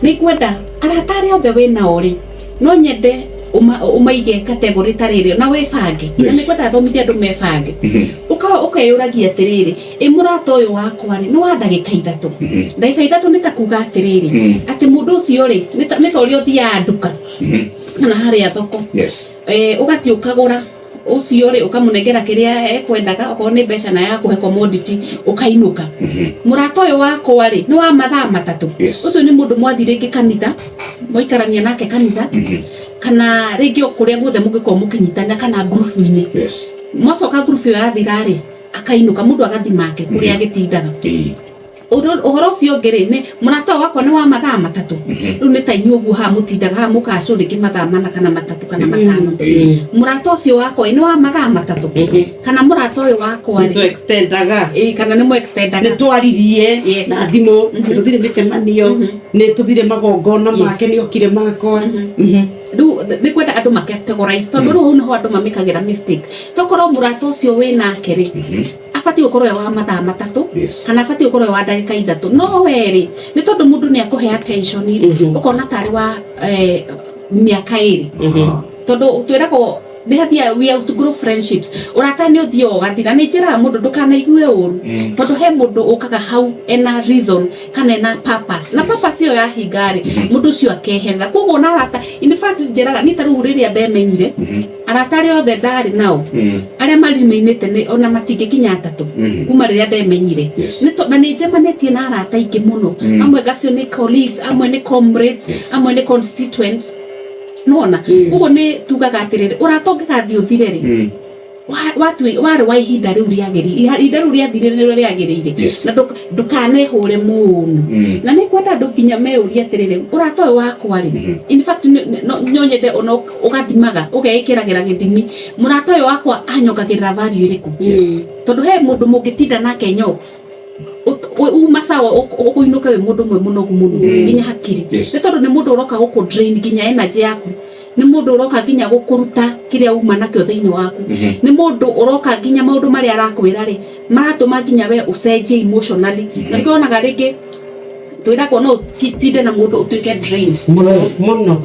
Ni kwenda aratari othe wina ori no nyende umaige category tarire na wefange na ni kwenda thomithia andu mefange ukayuragia atiriri imurata uyu wakwa ri ni wa ndagika 3 ndagika 3 ni ta kuga atiriri ati mundu ucio ri ni ta uri uthia nduka na hari athoko ugati ukagura ucio ri ukamunengera kiria ekwendaga okorwo ni mbeca na ya kuhe commodity ukainuka murata uyu wakwa ri ni wa mathaa 3 ucio ni mundu mwathirenge kanitha moikarania nake kanitha kana rigi okuria guothe mungiko mukinyitana kana group ini mwacoka group yo yathira ri akainuka mundu agathimake kuria agitindaga uhoro ucio ngiri ni murata wakwa ni wa mathaa 3 riu ni ta inyugu ha mutindaga ha mukacuriki mathaa 4 kana 3 kana 5 murata ucio wakwa ni wa mathaa 3 kana murata uyu wakwa ni to extendaga kana ni mu extendaga ni twaririe na thimo tuthire micemanio ni tuthire magongona make ni okire makwa riu ni kwenda andu makategorize tondu riu no andu mamikagira mistake tokorwo murata ucio wina keri afati ukorwe wa mathaa 3 kana afati ukorwe wa ndagika 3 no weri ni tondu mundu ni akuhe attention iri ukona tari wa miaka 2 tondu twirako behatia we out to grow friendships urata ni uthio gathira ni njira mundu ndukanaigwe uru tondu he mundu ukaga hau ena reason kana ena purpose na purpose yo ya hingari mundu cio akehetha koguo na arata in fact njiraga ni taru riria ndemenyire arata ri othe ndari nao aria mariminite ni ona matingikinya 3 kuma riria ndemenyire ni to na ni njemanetie na arata ingi muno amwe gacio ni colleagues amwe ni comrades amwe ni constituents nona ugo ni tugaga atiriri uratonga thio thireri watu wari wa ihinda riu riagiri ihinda riu riathirire riagirire na ndukane hure muno na ni kwenda ndukinya meuria atiriri uratoe wakwa ri in fact nyonyete ono ugathimaga ugeikiragira githimi muratoe wakwa anyongagirira value iriku tondu he mundu mungitinda nake nyots umasawa ukuinuka we mundu mwe munogu muno nginya hakiri ni tondu ni mundu uroka guku drain nginya energy yaku ni mundu uroka nginya gukuruta kiria uma nakyo thiini waku ni mundu uroka nginya maundu mari arakwira ri maratuma nginya we ucenjie emotionally na rikonaga ringi twirako no tinde na mundu utuike drained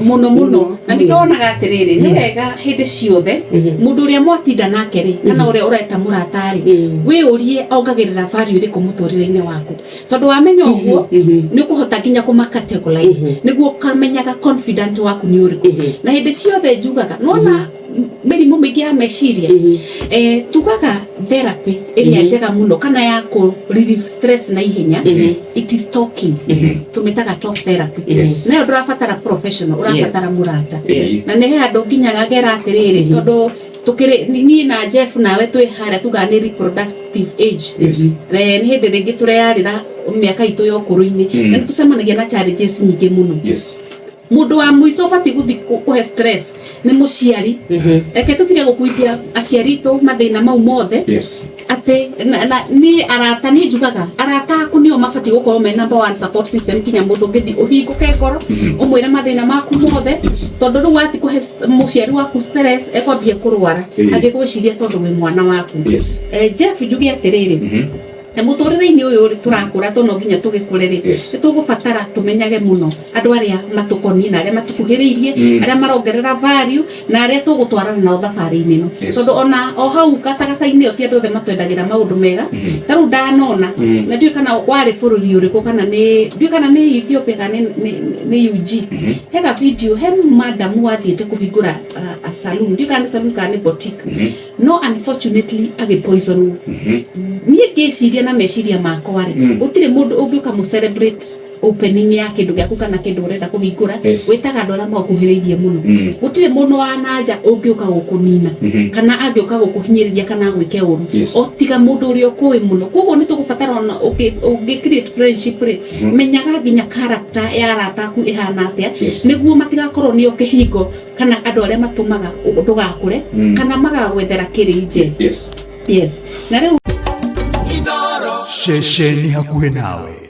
muno na ndikonaga atiriri ni wega hindi ciothe mundu uria mwatinda nake ri kana uria ureta muratari we urie ongagirira value ri kumuturire-ini waku tondu wamenya uguo ni kuhota nginya kumakategorize niguo kamenyaga confident waku ni uriku na hindi ciothe njugaga nona mirimu mingi ya meciria tukaga therapy iria njega muno kana ya ku relieve stress na ihenya it is talking tumitaga talk therapy na ndurabatara professional urabatara murata na ne he andu nginyaga gera atiriri tondu tukire ni na Jeff nawe twi haria tugani reproductive age ni hindi ringi tureyarira miaka itu yo kuruini na tusemanagia na challenges nyingi muno mundu wa muico fati guthi kuhe stress ni muciari eke tutige gukuitia aciari tu mathina mau mothe ate ni arata ni njugaga arata aku nio mafati gukorwo me number 1 support system kinya mundu ngithi uhinguke ngoro umwira mathina maku mothe tondu ru wati kuhe muciari waku stress ekwambia kurwara agigwiciria tondu we mwana waku Jeff njugi atiriri na muturire-ini uyu ri turakura tono nginya tugikureri tugubatara tumenyage muno andu aria matukoni na aria matukuhiriirie aria marongerera value na aria tugutwarana na thabari-ini no tondu ona o hau kacagaca-ini oti andu othe matwendagira maundu mega taru ndanona na ndiu kana wari bururi uriku kana ni Ethiopia kana ni UG hega video he madam wathiete kuhingura a saloon ndiu kana saloon kana boutique no unfortunately agi poison nie kesiria na meciria makwa ri utire mundu ungiuka mu celebrate opening ya kindu giaku kana kindu urenda kuhingura witaga andu aria makuhiriirie muno utire mundu wa nanja ungiuka gukunina kana angiuka gukuhinyiriria kana gwike uru otiga mundu uria ukui muno koguo ni tugubatara ungi create friendship ri menyaga nginya character ya arata aku ihana atia niguo matigakorwo ni ukihingo kana andu aria matumaga ndugakure kana magagwethera kirinje yes na riu Shesheni hakuhe nawe.